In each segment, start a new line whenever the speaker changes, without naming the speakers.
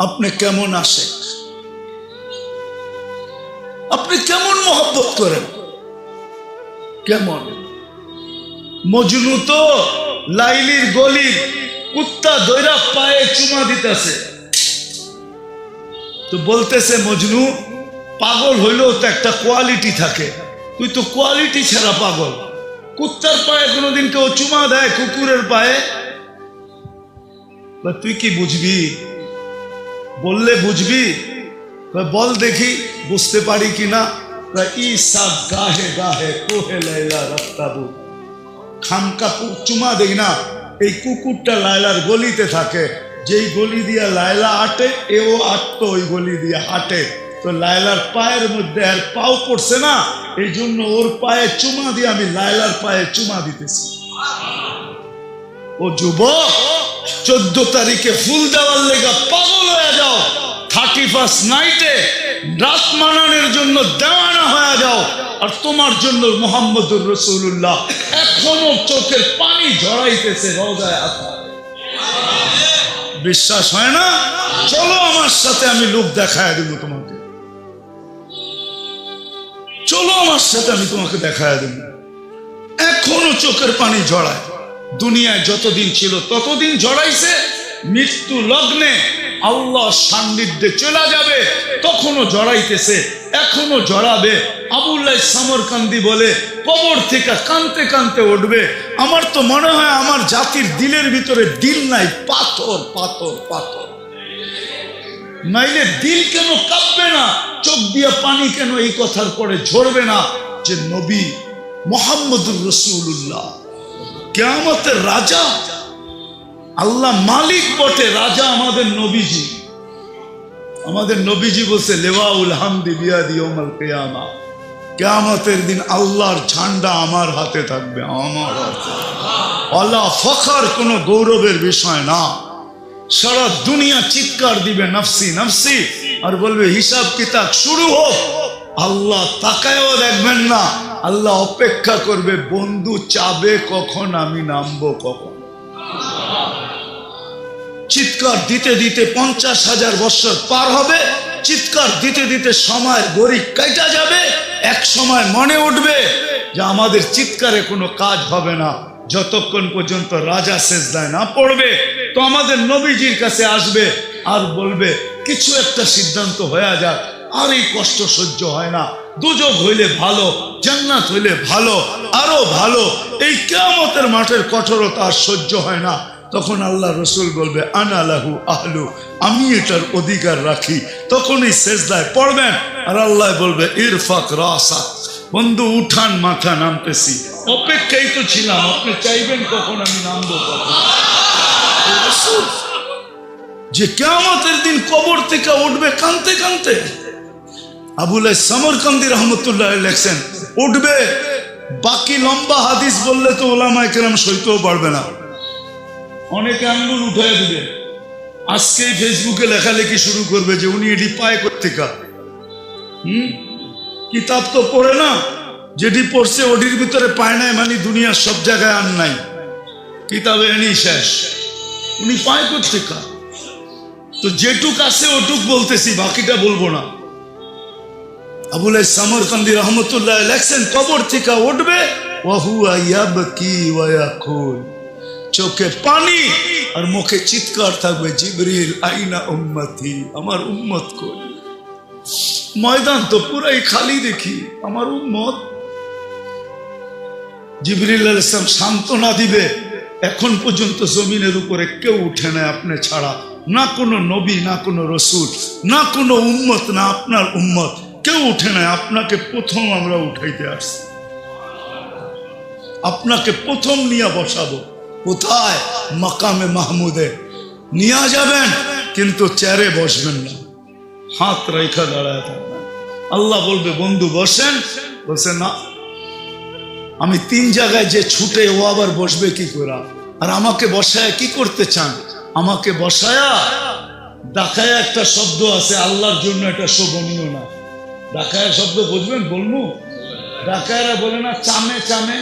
আপনি কেমন আশেক, আপনি কেমন মহব্বত করেন, কেমন? মজনু তো লাইলির গলির কুত্তা দৈরা পায়ে চুমা দিতেছে, তো বলতেছে মজনু পাগল হইলেও তো একটা কোয়ালিটি থাকে, তুই তো কোয়ালিটি ছাড়া পাগল। কুত্তার পায়ে কোনোদিন কেউ চুমা দেয়? কুকুরের পায়ে? তুই কি বুঝবি? বললে বুঝবি? বল দেখি বুঝতে পারি কিনা। ঈসা গাহে গাহে কোহে লাইলা রাত্তাবু, খামকা চুমা দেই না। এই কুকুরটা লায়লার গলিতে থাকে, যেই গলি দিয়া লায়লা হাঁটে এও আটতো ওই গলি দিয়ে হাঁটে, তো লায়লার পায়ের মধ্যে আর পাও পড়ছে না, এই জন্য ওর পায়ে চুমা দিয়ে আমি লায়লার পায়ে চুমা দিতেছি। ও যুবক, 14 তারিখে ফুল দেওয়ার লেগা পাগল হয়ে যাও, 31 নাইটে রাত মানানোর জন্য দেওয়ানা হয়ে যাও, আর তোমার জন্য মুহাম্মদুর রাসূলুল্লাহ এখনো চোখের পানি ঝরাইতেছে রওজায়ে আতহারে। বিশ্বাস হয় না? চলো আমার সাথে, আমি লোক দেখায় দেব তোমাকে। চলো আমার সাথে, আমি তোমাকে দেখায় দেব। এখনো চোখের পানি ঝরায়। দুনিয়ায় যতদিন ছিল ততদিন ঝরাইছে, মৃত্যু লগ্নে আল্লাহ সান্নিধ্যে চলে যাবে তখনও জড়াইতেছে, এখনো জড়াবে। আবুল্লাহ সামরকান্দি বলে কবর থেকে কানতে কানতে উঠবে। আমার তো মনে হয় আমার জাতির দিলের ভিতরে দিল নাই, পাথর পাথর পাথর। নাইলে দিল কেন কাঁপবে না, চোখ দিয়া পানি কেন এই কথার পরে ঝরবে না যে নবী মুহাম্মদুর রাসূলুল্লাহ কিয়ামতের রাজা, আল্লাহ মালিক বটে, রাজা আমাদের নবীজি। আমাদের নবীজি বলছে লেওয়াউল হামদি বিয়াদি ইয়াউমাল কিয়ামা, কিয়ামতের দিন আল্লাহর ঝান্ডা আমার হাতে থাকবে, আমার হাতে। আল্লাহ ফখর, কোনো গৌরবের বিষয় না। সারা দুনিয়া চিৎকার দিবে নফসি নফসি, আর বলবে হিসাব কিতাব শুরু হোক। আল্লাহ তাকায়ও দেখবেন না, আল্লাহ অপেক্ষা করবে বন্ধু চাবে কখন, আমি নামবো কখন। চিৎকার দিতে দিতে 50,000 বছর পার হবে, চিৎকার দিতে দিতে সময়ের গড়ি কাটা যাবে। এক সময় মনে উঠবে যে আমাদের চিৎকারে কোনো কাজ হবে না, যতক্ষণ পর্যন্ত রাজা সেজদায় না পড়বে। তো আমাদের নবীজির কাছে আসবে আর বলবে কিছু একটা সিদ্ধান্ত হয়ে যাক, আর এই কষ্ট সহ্য হয় না, দুজক হইলে ভালো, জান্নাত হইলে ভালো, আরো ভালো, এই কিয়ামতের মাঠের কঠোরতা আর সহ্য হয় না। তখন আল্লাহ রসুল বলবে আনা লাহু আহলু, আমি এটার অধিকার রাখি। তখনই সেজদায় পড়বেন আর আল্লাহ বলবে ইরফাক রাসাক, বন্ধু উঠান মাথা, নামতেছি। অপেক্ষাই তো ছিলাম, আপনি চাইবেন কখন আমি নামবো কখন। যে কিয়ামতের দিন কবর থেকে উঠবে কানতে কানতে। আবুল সামরকান্দি রহমতুল্লাহ লেখছেন উঠবে, বাকি লম্বা হাদিস বললে তো ওলামায়ে কেরাম সইতেও পারবে না, অনেকে আঙ্গুল উঠে দিবে। আজকেই ফেসবুকে লেখালেখি শুরু করবে যে উনি এটি পায় কোত্থেকা। কিতাব তো পড়ে না, যেটি পড়ছে ওটির ভিতরে পায় নাই, মানে দুনিয়ার সব জায়গায় আর নাই, কিতাবে এনি শেষ। উনি পায় কোত্থেকা? তো যেটুক আছে ওটুক বলতেছি, বাকিটা বলবো না। আবুল সামরকান্দি রহমতুল্লাহ লেখছেন কবর থেকে উঠবে, ওয়াহুয়া ইয়াবকি ওয়া ইয়াকুল, চোখে পানি আর মুখে চিৎকার থাকবে জিবরিল আইনা উম্মতি, আমার উম্মত কই। ময়দান তো পুরাই খালি দেখি, আমার উম্মত। জিবরিল আলাইহিস সালাম সান্ত্বনা দিবে, এখন পর্যন্ত জমিনের উপরে কেউ উঠে না আপনি ছাড়া, না কোনো নবী, না কোনো রসুল, না কোনো উম্মত, না আপনার উম্মত, কেউ উঠে না। আপনাকে প্রথম আমরা উঠাইতে আসছি, আপনাকে প্রথম নিয়ে বসাবো। কোথায়? মাকামে মাহমুদে নিয়ে যাবেন, কিন্তু চেয়ারে বসবেন না, হাত রেখা দাঁড়ায় থাকবেন। আল্লাহ বলবে বন্ধু বসেন, বলছে না, আমি 3 জায়গায় যে ছুটে, ও আবার বসবে কি করে? আর আমাকে বসায় কি করতে চান? আমাকে বসায়া ডাকায় একটা শব্দ আছে, আল্লাহর জন্য এটা শোভনীয় না। ডাকায় শব্দ বুঝবেন? বলবো, ডাকায়রা বলে না চামে চামে।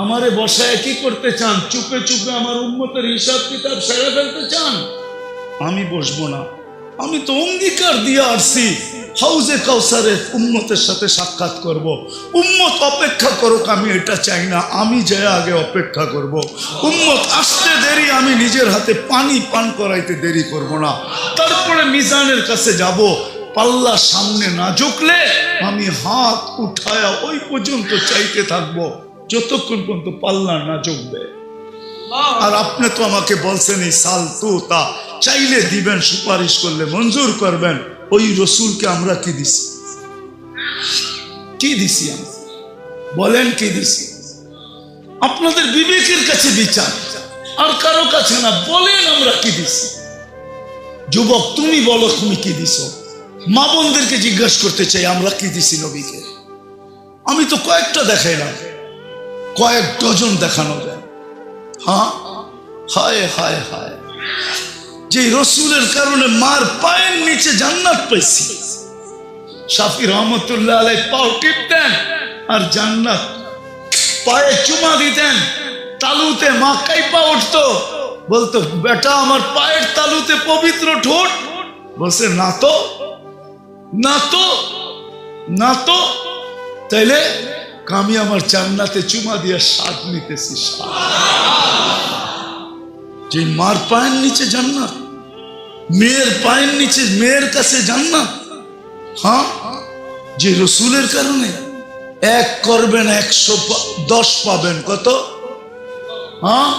আমারে বসায় কি করতে চান? চুপে চুপে আমার উম্মতের হিসাব কিতাব সেরে ফেলতে চান? আমি বসবো না। আমি তো অঙ্গীকার দিয়ে আসছি হাউজে কাউসারে উম্মতের সাথে সাক্ষাৎ করব। উম্মত অপেক্ষা করুক, আমি এটা চাই না, আমি যাই আগে অপেক্ষা করব। উম্মত আসতে দেরি, আমি নিজের হাতে পানি পান করাইতে দেরি করব না। তারপরে মিজানের কাছে যাব, পাল্লা সামনে না ঝুঁকলে আমি হাত উঠায়া ওই পর্যন্ত চাইতে থাকবো যতক্ষণ পর্যন্ত পাল্লা না ঝুঁকবে। আর আপনি তো আমাকে বলছেন এই সাল তো তা চাইলে দিবেন, সুপারিশ করলে মঞ্জুর করবেন। ওই রসুলকে আমরা কি দিছি? কি দিছি আমরা? বলেন কি দিছি? আপনাদের বিবেকের কাছে বিচার, আর কারো কাছে না। বলেন আমরা কি দিছি? যুবক তুমি বলো তুমি কি দিছো? মা বোনদেরকে জিজ্ঞাসা করতে চাই আমরা কি দিছি নবীকে। আমি তো কয়েকটা দেখাইলাম, কয়েক ডজন দেখানো যায়। হ্যাঁ, হায় হায় হায়, যে রসুলের কারণে মার পায়ের নিচে জান্নাত পাইছি। শাফি রহমতুল্লাহ আলাই পাও টিপতেন আর জান্নাত পায়ে চুমা দিতেন, তালুতে মা কাইপা উঠতো, বলতো বেটা আমার পায়ের তালুতে পবিত্র ঠোঁট। বলছে না তো, না তো, না তো। তাইলে আমি আমার জান্নাতে চুমা দিয়ে স্বাদ নিতেছি। যে মার পায়ের নিচে জান্নাত, মেয়ের পায়ের নিচে মেয়ের কাছে জান্নাত। হ্যাঁ, যে রসুলের কারণে এক করবেন 110 পাবেন। কত? হ্যাঁ,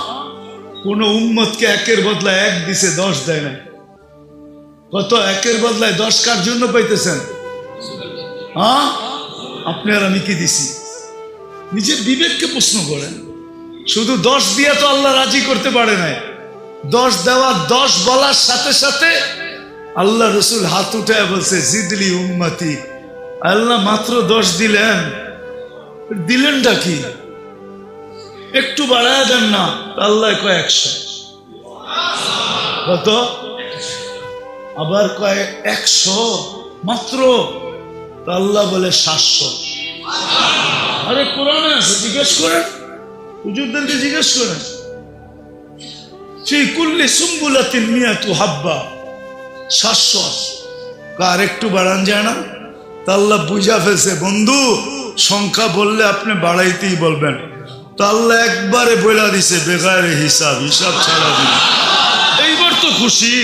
কোন উম্মতকে একের বদলায় 1 দিছে, 10 দেয় না। কত? একের বদলায় 10 কার জন্য পাইতেছেন? হ্যাঁ, আপনি আর আমি কি দিছি? নিজের বিবেককে প্রশ্ন করেন। শুধু 10 দিয়ে তো আল্লাহ রাজি করতে পারে নাই। 10 দেওয়া, 10 বলার সাথে সাথে আল্লাহ রসুল হাত উঠায় বলছে জিদলি উম্মতি। আল্লাহ মাত্র 10 দিলেন, দিলেনটা কি? একটু বাড়ায় দেন না। আল্লাহ কয় 100। কত? আবার কয় 100 মাত্র। আল্লাহ বলে 700। আরে কোরআনে আছে, জিজ্ঞেস করেন, হুজুরদেরকে জিজ্ঞেস করেন। সেই কুল্লি সুম্বুলাতিন মিয়াতু হাব্বা, 700। আর একটু বাড়ান যায় না? তা আল্লাহ বুঝা ফেলছে বন্ধু সংখ্যা বললে আপনি বাড়াইতেই বলবেন। তো আল্লাহ একবারে বইলা দিছে বেগারে হিসাব, হিসাব ছাড়া দিন। এইবার তো খুশি,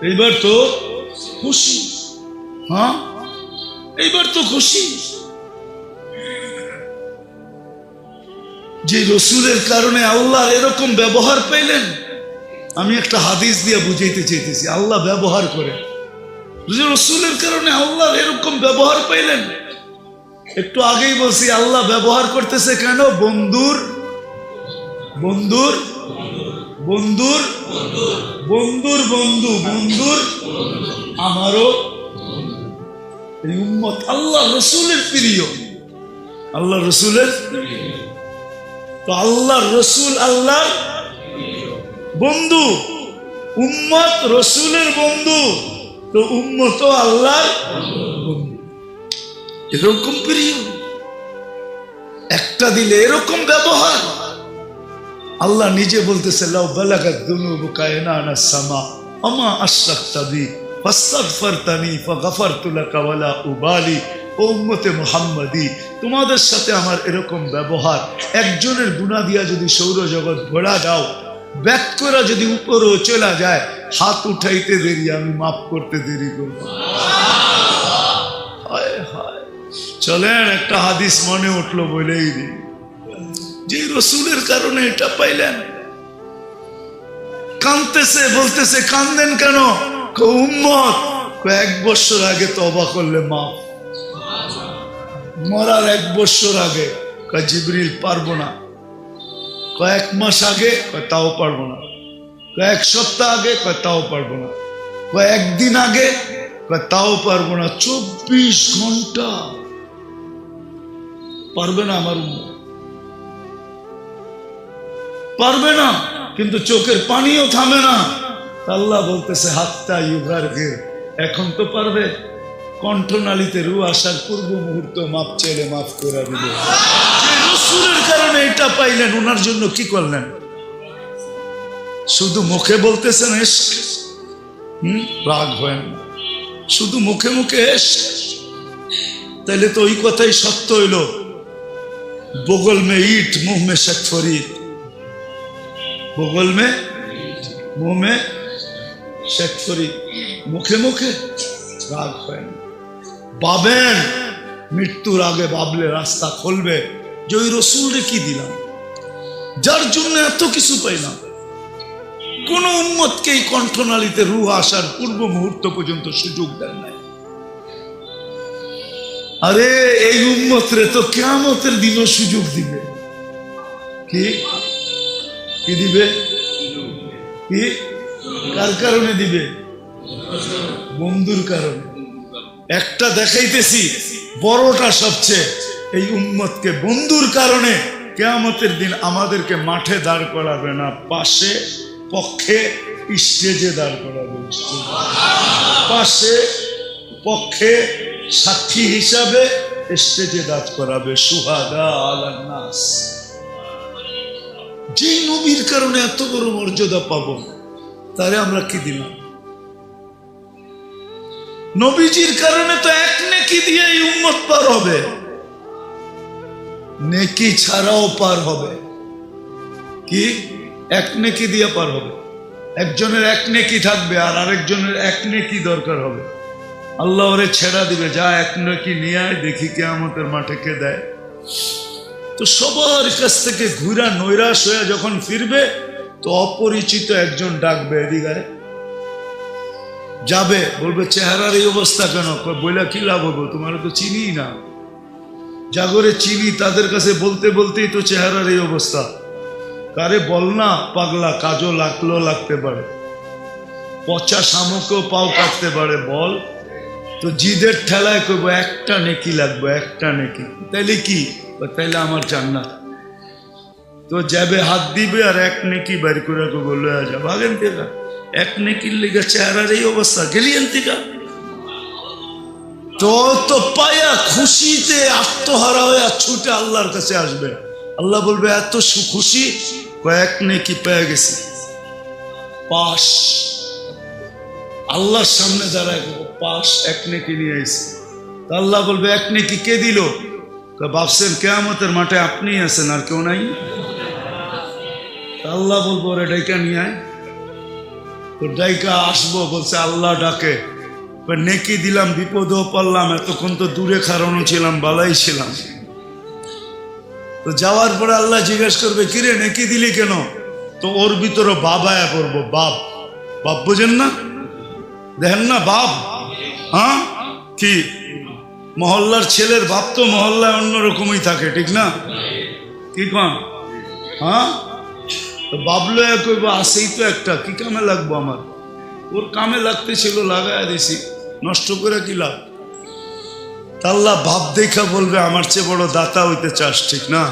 এইবার তো খুশি। হ্যাঁ, এইবার তো খুশি। যে রসুলের কারণে আল্লাহ এরকম ব্যবহার পাইলেন। আমি একটা হাদিস দিয়ে বুঝাইতে চাইতেছি, আল্লাহ ব্যবহার করে। রসুলের কারণে আল্লাহ এরকম ব্যবহার পাইলেন। একটু আগেই বলছি আল্লাহ ব্যবহার করতেছে কেন? বন্ধুর বন্ধুর বন্ধুর বন্ধুর বন্ধু, বন্ধুর আমারও এই উম্মত আল্লাহ রসুলের প্রিয়, আল্লাহ রসুলের। তো আল্লাহ রসুল আল্লাহর বন্ধু, উম্মত রসুলের বন্ধু, তো উম্মত আল্লাহর বন্ধু। এরকম প্রিয়, একটা দিলে এরকম ব্যবহার। আল্লাহ নিজে বলতেছে লাউ বালাগাত যুনুবুকা ইনানাস সামা আমা আশরাকতা বি ফাস্তাগফারতানি ফাগফারতু লাকা ওয়ালা উবালি। ও উম্মতে মুহাম্মাদি, তোমাদের সাথে আমার এরকম ব্যবহার, একজনের গুনাহ দিয়া যদি সৌরজগৎ ভরা দাও, ব্যাক করে যদি উপরেও চলা যায়, হাত উঠাইতে দেরি, আমি মাফ করতে দেরি করব। হায় হায়। চলেন একটা হাদিস মনে উঠলো বলেই দিই। যে রসুলের কারণে এটা পাইলেন। কাঁদতেছে, বলতেছে কান্দেন কেন? উম্মত 1 বছর আগে তওবা করলে মাফ। মরার 1 বছর আগে জিবরিল পারবো না। 1 মাস আগে তাও পারবো না। 1 সপ্তাহ আগে তাও পারবো না। 1 দিন আগে তাও পারবো না। 24 ঘন্টা পারবে না আমার উম্মত, পারবে না। কিন্তু চোখের পানিও থামে না। আল্লাহ বলতেছে হাত্তা ইউগারগির, এখন তো পারবে। কণ্ঠনালীতে রু আসার পূর্ব মুহূর্ত মাপ চাইলে মাফ করে দিবে। যে রসুলের কারণে এটা পাইলেন, ওনার জন্য কি করলেন? শুধু মুখে বলতেছেন ইশক, রাগ হয় না, শুধু মুখে মুখে এস। তাহলে তো ওই কথাই সত্য হইল, বগল মে ইট মুহ মে শেখ ফরিদ, বগল মে মুহ মে শেখ ফরিদ। মুখে মুখে রাগ হয় না। ভাবেন মৃত্যুর আগে, ভাবলে রাস্তা খুলবে যে ওই রসুলরে কি দিলাম, যার জন্য এত কিছু পাইলাম। কোন উম্মতকে এই কণ্ঠনালীতে রূহ আসার পূর্ব মুহূর্ত পর্যন্ত সুযোগ দেন নাই। আরে এই উম্মতরে তো কিয়ামতের দিনও সুযোগ দিবে। কি কি দিবে? কি কার কারণে দিবে? বন্ধুর কারণে। একটা দেখাইতেছি, বড়টা সবচেয়ে, এই উম্মতকে বন্ধুর কারণে কিয়ামতের দিন আমাদেরকে মাঠে দাঁড় করাবে না, পাশে পক্ষে স্টেজে দাঁড় করাবে। পাশে পক্ষে সাক্ষী হিসাবে স্টেজে দাঁড় করাবে। সুহাদা আলান নাস। যে নবীর কারণে এত বড় মর্যাদা পাবো, তারে আমরা কি দিলাম? নবীজির কারণে তো এক নেকি দিয়ে এই উম্মত পার হবে, নেকি ছাড়াও পার হবে। কি এক নেকি দিয়ে পার হবে? একজনের এক নেকি থাকবে আর আরেকজনের এক নেকি দরকার হবে। আল্লাহ ওরে ছেড়া দিবে, যা এক নেকি নিয়ে আয়, দেখি কিয়ামতের মাঠে কে দেয়। তো সবার কাছ থেকে ঘুরা নৈরাশ হয়ে যখন ফিরবে, তো অপরিচিত একজন ডাকবে, এদিকে যাবে, বলবে চেহারার এই অবস্থা কেন? বইলা কি লাভ হবো, তোমার তো চিনি না। জাগরে চিনি, তাদের কাছে বলতে বলতেই তো চেহারার এই অবস্থা। কারে বল না পাগলা, কাজও লাগতে পারে, পচা শামুকও পাও কাটতে পারে, বল। তো জিদের ঠেলায় করবো একটা নেকি লাগবে, একটা নেকি। তাইলে কি? তাইলে আমার জান্নাত। তো যাবে, হাত দিবে আর এক নেকি বের করে বললো যা, ভাগেন থেকে। এক নেকির লিগে চেহারার এই অবস্থা, গেলিয়েন থেকে। তো পায়া খুশিতে আত্মহারা হয়ে ছুটে আল্লাহর কাছে আসবে। আল্লাহ বলবে এত খুশি, কয়েক নেকি পেয়ে গেছি, পাশ। আল্লাহর সামনে দাঁড়ায় পাশ, এক নেকি নিয়ে এসে। আল্লাহ বলবে এক নেকি কে দিল? ভাবছেন কিয়ামতের মাঠে আপনি আছেন আর কেউ নাই? আল্লাহ বলবো ওরে ডাইকা নিয়ে আয়। তো ডাইকা আসবো, বলছে আল্লাহ ডাকে, নেকি দিলাম, বিপদেও পড়লাম, এতক্ষণ তো দূরে খারানো ছিলাম, বালাই ছিলাম। তো যাওয়ার পরে আল্লাহ জিজ্ঞেস করবে, কিরে নেকি দিলি কেন? তো ওর ভিতরে বাবায়া পড়বো, বাপ। বাপ বোঝেন না? দেখেন না বাপ? হ্যাঁ, কি মহল্লার ছেলের বাপ তো মহল্লায় অন্যরকমই থাকে, ঠিক না? কি কন? হ্যাঁ, তো বাবলো কইব আসেই তো একটা, কি কামে লাগবো আমার? ওর কামে লাগতে ছিল, লাগায় দিছি, নষ্ট করে কি লাভ? আল্লাহ ভাব দেখা বলবে আমার চেয়ে বড় দাতা হইতে চাস, ঠিক না?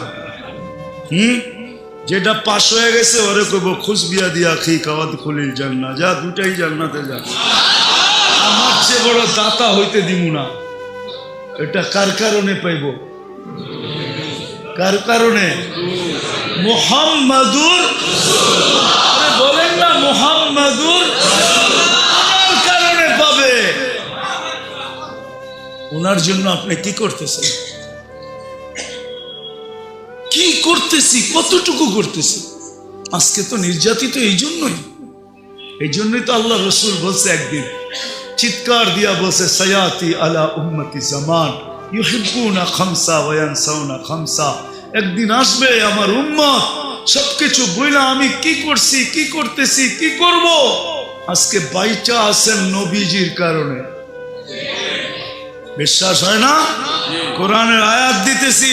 যেটা পাশ হয়ে গেছে ওরে কইব খুশ বিয়া দিয়া খি কাওয়াত খুলিল জান্নাত, যা দুটাই জান্নাতে যা, আমার চেয়ে বড় দাতা হইতে দিমু না। এটা কার কারণে পাইব? কার কারণে? মুহাম্মাদুর, আরে বলেন না মুহাম্মাদুর, ওনার কারণে পাবে। ওনার জন্য আপনি কি করতেছেন? কি করতেছি, কতটুকু করতেছি? আজকে তো নির্যাতিত এই জন্যই তো আল্লাহ রসুল বলছে, একদিন চিৎকার দিয়া বলছে, সায়াতি আলা উম্মতি জামান ইউহিব্বুনা খামসা ওয়া ইয়ানসাউনা খামসা। একদিন আসবে আমার উম্মত সবকিছু বইলা আমি কি করছি, কি করতেছি, কি করব, আজকে বাইচা আছেন নবীজির কারণে। বিশ্বাস হয় না? কোরআনের আয়াত দিতেছি,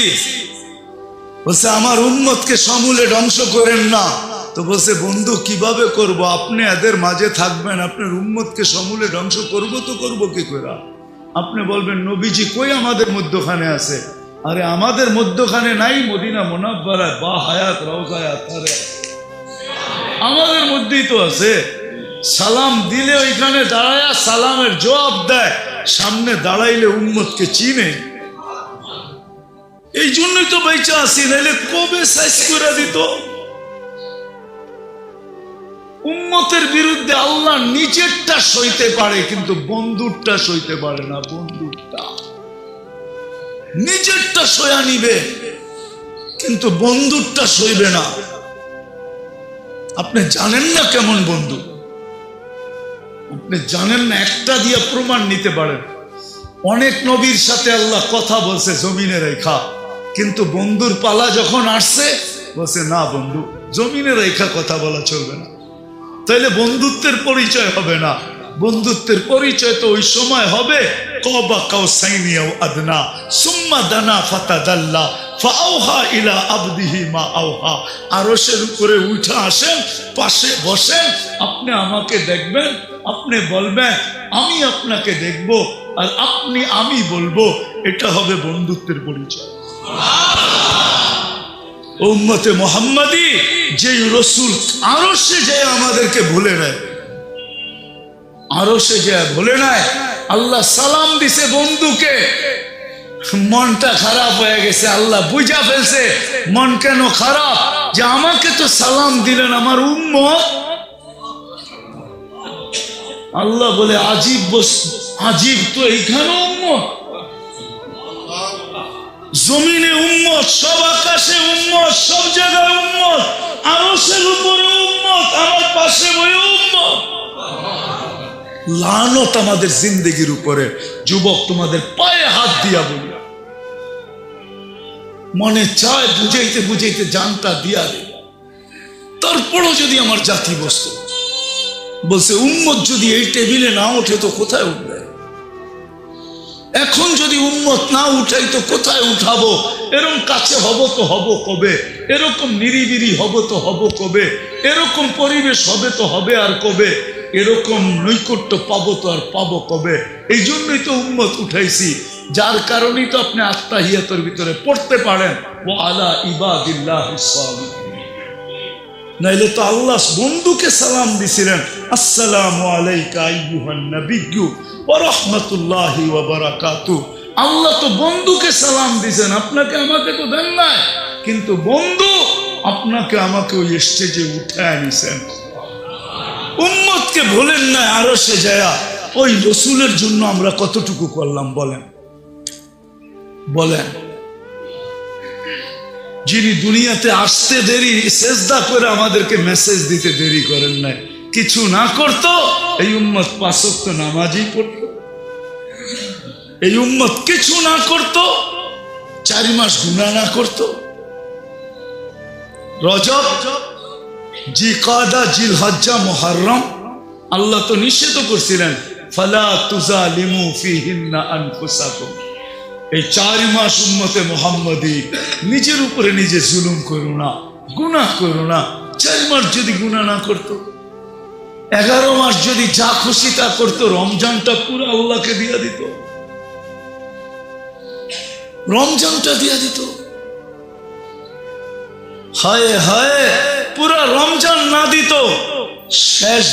বলছে আমার উম্মতকে সমূলে ধ্বংস করেন না। তো বলছে বন্ধু কিভাবে করব? আপনি এদের মাঝে থাকবেন, আপনার উম্মতকে সমূলে ধ্বংস করব তো করব কি করে? আপনি বলবেন নবীজি কই আমাদের মধ্যখানে আছে? আরে আমাদের মধ্যখানে নাই, মদিনা মুনাব্বারায় বা হায়াত রওজায় আতারে আমাদের মধ্যেই তো আছে। সালাম দিলে ওইখানে দাঁড়ায়া সালামের জবাব দেয়, সামনে দাঁড়াইলে উম্মতকে চিনে। এই জন্যই তো বেঁচে আসি, নাইলে কবে সাইজ করে দিত। উম্মতের বিরুদ্ধে আল্লাহ নিজেরটা সইতে পারে, কিন্তু বন্ধুরটা সইতে পারে না। বন্ধুরটা নিজেরটা সয়া নিবে, কিন্তু বন্ধুরটা সইবে না। আপনি জানেন না কেমন বন্ধু, আপনি জানেন না। একটা দিয়ে প্রমাণ নিতে পারেন। অনেক নবীর সাথে আল্লাহ কথা বলছে জমিনে রেখা, কিন্তু বন্ধুর পালা যখন আসছে বলছে না বন্ধু, জমিনে রেখা কথা বলা চলবে না। তাইলে বন্ধুত্বের পরিচয় হবে না। বন্ধুত্বের পরিচয় তো ওই সময় হবে কবা কাউসাইনি আও আদনা সুম্মা দানা ফাতাদাল্লা ফাআওহা ইলা আবদিহি মা আওহা। আরশের উপরে উঠে আসেন, পাশে বসেন, আপনি আমাকে দেখবেন, আপনি বলবেন আমি আপনাকে দেখব, আর আপনি আমি বলবো। এটা হবে বন্ধুত্বের পরিচয়। উম্মতে মুহাম্মাদি যে রসুল আরশে যায় আমাদেরকে ভুলে নেয়, আরশে যায় ভুলে নেয়। আল্লাহ সালাম দিছে বন্ধুকে, মনটা খারাপ হয়ে গেছে। আল্লাহ বুঝা ফেলছে মন কেন খারাপ, যে আমাকে তো সালাম দিলেন আমার উম্মত। আল্লাহ বলে আজীব বস্তু, আজীব তো এইখানে উম্মত, জমিনে উম্মত, সব আকাশে উম্মত, সব জায়গায় উম্মত, আরশের উপরে উম্মত, আমার পাশে বই উম্মত। লানত আমাদের জিন্দেগির উপরে। যুবক, তোমাদের পায়ে হাত দিয়া বলি, মনে চায় বুঝাইতে বুঝাইতে জানটা দিয়া দে। তারপরও যদি আমার জাতি বস্তু বলছে উম্মত যদি এই টেবিলে না ওঠে তো কোথায় উঠবে? এখন যদি উম্মত না উঠাই তো কোথায় উঠাবো? এরকম কাছে হব তো হব কবে? এরকম নিরিবিরি হব তো হব কবে? এরকম পরিবেশ হবে তো হবে আর কবে? এরকম নৈকট্য পাবো তো আর পাবো কবে? এই জন্যই তো উম্মত উঠাইছি, যার কারণেই তো আপনি আত্মাহিয়াতের ভিতরে পড়তে পারেন ও আলা ইবাদিল্লাহিস সালিহিন। নাইলে তো আল্লাহ বন্ধুকে সালাম দিছিলেন, আসসালামু আলাইকা আইয়ুহান নাবিয়্যু ওয়া রাহমাতুল্লাহি ওয়া বারাকাতুহু। আল্লাহ তো বন্ধুকে সালাম দিছেন, আপনাকে আমাকে তো দেন নাই, কিন্তু বন্ধু আপনাকে আমাকে ওই স্টেজে উঠায় নিছেন। উম্মতকে ভুলেন না। আরশে যায়া ওই রসুলের জন্য আমরা কতটুকু করলাম বলেন? বলেন, যিনি দুনিয়াতে আসতে দেরি, সেজদা করে আমাদেরকে মেসেজ দিতে দেরি করেন নাই। কিছু না করতো এই উম্মত 5 ওয়াক্ত নামাজই পড়তো। এই উম্মত কিছু না করতো, 4 মাস গুনাহ না করতো। রজব, জিকাদা, জিলহজ্জা, মুহররম আল্লাহ তো নিষেধ করছিলেন, ফালা তুজালিমু ফিহিন্না আনফুসাকুম। এই 4 মাস উম্মতে মুহাম্মাদি নিজের উপরে নিজে জুলুম করো না, গুনাহ করো না। 4 মাস যদি গুনাহ না করতো, 11 মাস যদি যা খুশি তা করতো, রমজানটা পুরো আল্লাহকে দিয়া দিত, রমজানটা দিয়া দিত। হায় হায়, পুরা রমজান না দিত, শেষ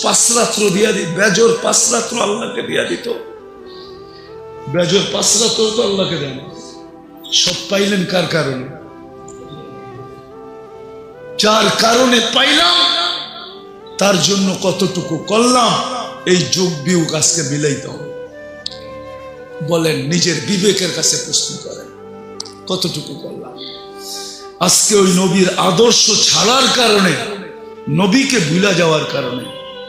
5 রাত্র দিয়া দিত, বেজর 5 রাত্র আল্লাহকে দিয়া দিত। বেজর 5 রাত্র তো আল্লাহকে দেন। সব পাইলেন কার কারণে? যার কারণে পাইলাম তার জন্য কতটুকু করলাম, এই যোগ বিয়োগ আজকে মিলাইতে হবে। বলেন, নিজের বিবেকের কাছে প্রশ্ন করেন, কতটুকু করলাম? আজকে ওই নবীর আদর্শ ছাড়ার কারণে, নবীকে ভুলা যাওয়ার কারণে,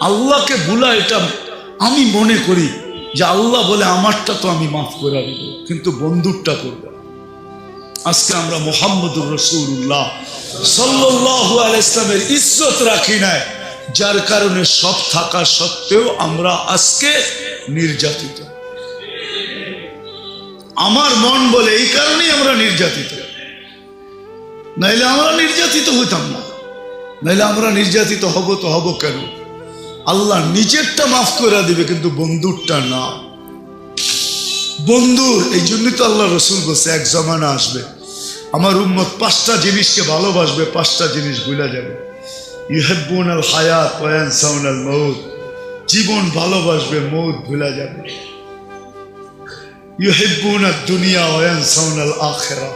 আল্লাহকে ভুলা, এটা আমি মনে করি যে আল্লাহ বলে আমারটা তো আমি মাফ করে দিব, কিন্তু বন্ধুরটা করব। আজকে আমরা মুহাম্মদুর রাসূলুল্লাহ সাল্লাল্লাহু আলাইহি ইসলামের ইজ্জত রাখি নাই, যার কারণে সব থাকা সত্ত্বেও আমরা আজকে নির্যাতিত। আমার মন বলে এই কারণেই আমরা নির্যাতিত, নাইলে আমরা নির্যাতিত হইতাম না। নাইলে আমরা নির্যাতিত হব তো হব কেন? আল্লাহ নিজেরটা মাফ করে দিবে, কিন্তু বন্ধুরটা না। বন্ধুর এই জন্যই তো আল্লাহ রসুল বলছে, এক জমানা আসবে আমার উম্মত 5টা জিনিসকে ভালোবাসবে, 5টা জিনিস ভুলে যাবে। ইউহিব্বুনাল হায়াত ওয়া ইয়ানসাউনাল মউত, জীবন ভালোবাসবে, মউত ভুলে যাবে। ইউহিব্বুনাদ দুনিয়া ওয়া ইয়ানসাউনাল আখিরাহ,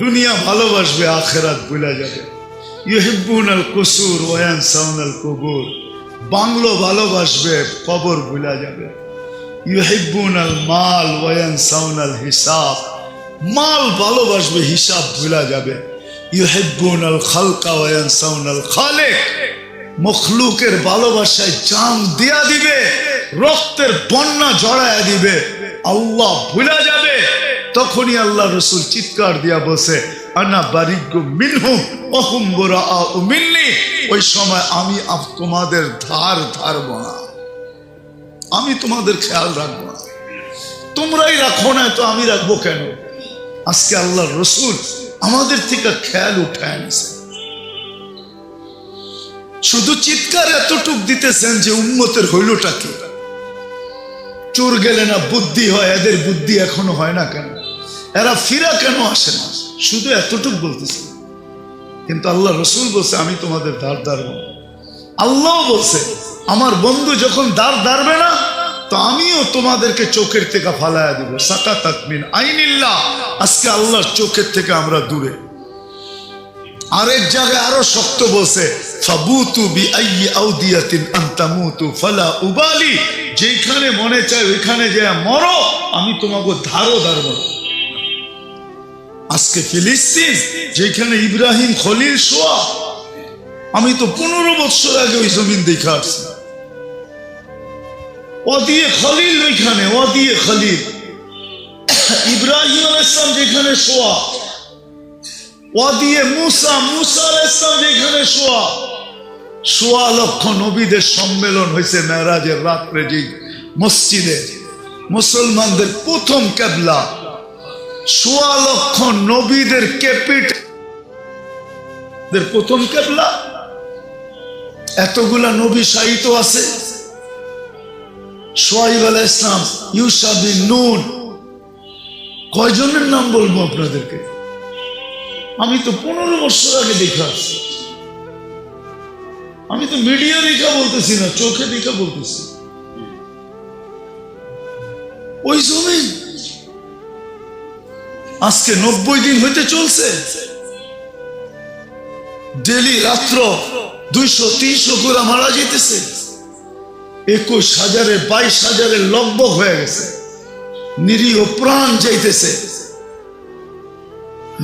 দুনিয়া ভালোবাসবে, আখিরাত ভুলে যাবে। ইউহিব্বুনাল কুসুর ওয়া ইয়ানসাউনাল কুবুর, বাংলো ভালোবাসবে, কবর ভুলা যাবে। ইউহিব্বুনাল মাল ওয়া ইয়ানসাউনাল হিসাব, মাল ভালোবাসবে, হিসাব ভুলা যাবে। ইউহিব্বুনাল খালকা ওয়া ইয়ানসাউনাল খালিক, মখলুকের ভালোবাসায় জান দিয়া দিবে, রক্তের বন্যা জড়ায়া দিবে, আল্লাহ ভুলা যাবে। তখনই আল্লাহ রসুল চিৎকার দিয়া বসে, আনা বারিগু মিনহুম ওয়া হুম বুরাআউ মিন্নি, ওই সময় আমি তোমাদের ধার ধারব না, আমি তোমাদের খেয়াল রাখবো না, তোমরাই রাখো না তো আমি রাখবো কেন? আজকে আল্লাহ রসুল আমাদের থেকে খেয়াল উঠায় নিছে। শুধু চিৎকার এতটুক দিতেছেন যে উম্মতের হইলটা কি? চোর গেলে না বুদ্ধি হয়, এদের বুদ্ধি এখনো হয় না কেন? এরা ফিরা কেন আসে না? শুধু এতটুক বলতেছে। কিন্তু আল্লাহ রসুল বলছে আমি তোমাদের দাঁড় দাঁড়ব। আল্লাহ বলছে আমার বন্ধু যখন দাঁড় দাঁড়বে না, তো আমিও তোমাদেরকে চোখের থেকে ফালায়া দিব। সাকাতাত মিন আইনিল্লাহ, আজকে আল্লাহর চোখের থেকে আমরা দূরে। আরেক জায়গায় আরো শক্ত বলছে, ফাবুতু বিআইয়ি আউদিয়াতিন আন তামুতু ফালা উবালি, যেখানে মনে চায় ওইখানে যে মরো, আমি তোমাকে ধারও ধারব না। আজকে ফিলিস্তিন যেখানে ইব্রাহিম খলিল শোয়া, আমি তো 15 বছর আগে ওই জমিন দেখে আসছি। ওয়াদিয়ে খলিল, ওইখানে ওয়াদিয়ে খলিল ইব্রাহিম আলাইহিস সালাম যেখানে শোয়া, ওয়াদিয়ে মুসা, মুসা আলাইহিস সালাম যেখানে শোয়া, 1.25 লক্ষ নবীদের সম্মেলন হয়েছে মেরাজের রাত্রে, যে মসজিদে মুসলমানদের প্রথম কিবলা, 1.25 লক্ষ নবীদের ক্যাপিটাল প্রথম কিবলা। এতগুলা নবী শাহিত আছে। শুআইব আলাইহিস সালাম, ইউসা বিন নূন, কয়জনের নাম বলবো আপনাদেরকে? আমি তো 15 বছর আগে দেখে আসছি। আমি তো মিডিয়া দেখা বলতেছি না, চোখে দেখা বলতেছি। ওই জমিন আজকে 90 দিন হইতে চলছে। ডেলি রাত্র 200-300 করে মারা যেতেছে। 21,000 22,000 লগভগ হয়ে গেছে। নিরীহ প্রাণ যাইতেছে।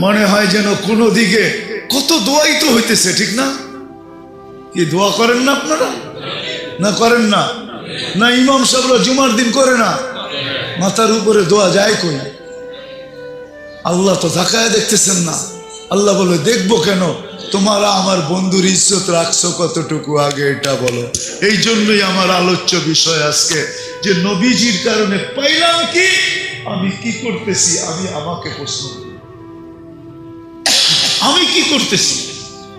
মনে হয় যেন কোনো দিকে কত দোয়াই তো হইতেছে, ঠিক না? কি দোয়া করেন না আপনারা? না করেন না? না ইমাম সাহেবরা জুমার দিন করে না? মাথার উপরে দোয়া যায় কই? আল্লাহ তো তাকায় দেখতেছেন না। আল্লাহ বলে দেখবো কেন? তোমরা আমার বন্ধুর ইজ্জত রাখছো কতটুকু, আগে এটা বলো। এই জন্যই আমার আলোচ্য বিষয় আজকে, যে নবীজির কারণে পাইলাম কি, আমি কি করতেছি, আমি আমাকে প্রশ্ন করি, আমি কি করতেছি?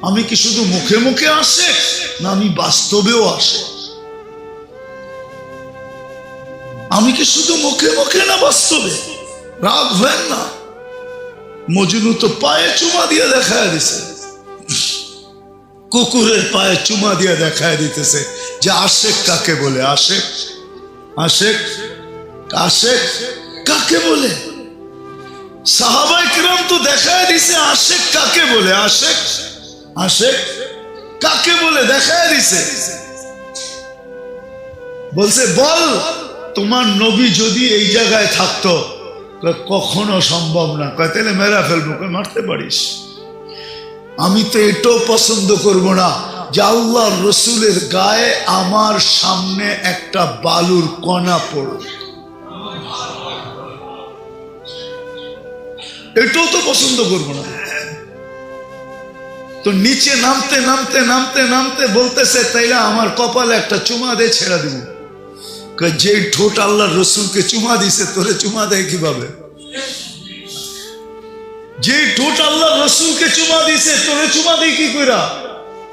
আমি কি শুধু মুখে মুখে আসে, না আমি বাস্তবেও আসে? আমি কি শুধু মুখে মুখে না বাস্তবে? রাগ হয় না? মজনু তো পায়ে চুমা দিয়ে দেখায় দিছে, কুকুরের পায়ে চুমা দিয়ে দেখায় দিতেছে যে আশেক কাকে বলে। আশেক, আশেক, আশেক কাকে বলে? সাহাবায়ে কিরাম তো দেখায় দিছে আশেক কাকে বলে। আশেক, আশেক কাকে বলে দেখায় দিছে। বলছে বল তোমার নবী যদি এই জায়গায় থাকতো। কখনো সম্ভব না। কয় তাহলে মেরা ফেলবো। মারতে পারিস। আমি তো এটাও পছন্দ করব না যে আল্লাহর রসুলের গায়ে আমার সামনে একটা বালুর কণা পড়ল। এটাও তো পছন্দ করব না। তো নিচে নামতে নামতে নামতে নামতে বলতেছে তাইলে আমার কপালে একটা চুমা দিয়ে ছেড়ে দিব। যে ঠোঁট আল্লাহর রসুলকে চুমা দিছে তোরে চুমা দেয় কিভাবে? যে ঠোঁট আল্লাহর রসুলকে চুমা দিছে তোরে চুমা দেয় কি কইরা?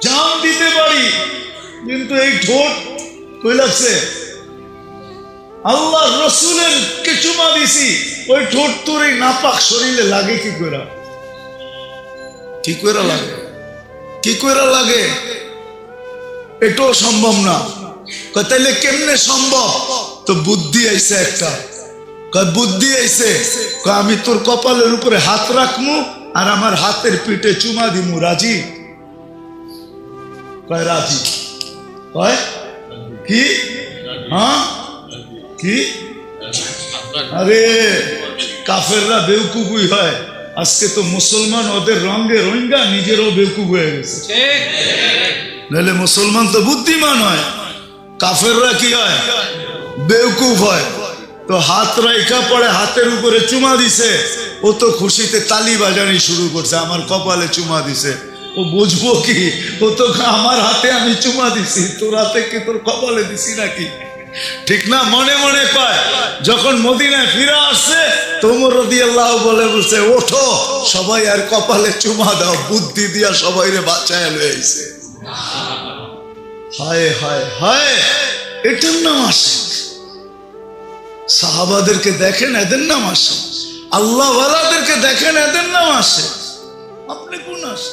জান দিতে পারি, কিন্তু এই ঠোঁট কই লাগছে? আল্লাহর রসুলের কে চুমা দিছি, ওই ঠোঁট তোর এই নাপাক শরীরে লাগে কি কইরা? কি কইরা লাগে? কি কইরা লাগে? এটাও সম্ভব না। তাইলে কেমনে সম্ভব? তো বুদ্ধি আইছে একটা। বুদ্ধি আইছে, আমি তোর কপালের উপরে হাত রাখমু আর আমার হাতের পিঠে চুমা দিমু। রাজি? কয় রাজি, কয় কি? হ্যাঁ কি? আরে কাফেররা বেউকুফই হয়, আজকে তো মুসলমান ওদের রঙে রোহিঙ্গা নিজেরও বেউকুফ হয়ে গেছে। নাহলে মুসলমান তো বুদ্ধিমান হয়, কাফেররা কি হয়? বেউকুফ হয়। তো হাত রাইখা পড়ে হাতের উপরে চুমা দিছে, ও তো খুশিতে তালি বাজানি শুরু করছে, আমার কপালে চুমা দিছে। ও বুঝবো কি? ও তো আমার হাতে আমি চুমা দিছি, তোর হাতে কি তোর কপালে দিছি নাকি? ঠিক না? মনে মনে কয়। যখন মদিনায় ফিরে আসছে ওমর রাদিয়াল্লাহু বলে বলছে, ওঠো সবাই আর কপালে চুমা দাও, বুদ্ধি দিয়া সবাই রে বাঁচায় লইছে। হায় হায় হায়, এটার নাম আসে। সাহাবাদেরকে দেখেন, এদের নাম আসে। আল্লাহওয়ালাদেরকে দেখেন, এদের নাম আসে। আপনি কোন আসে?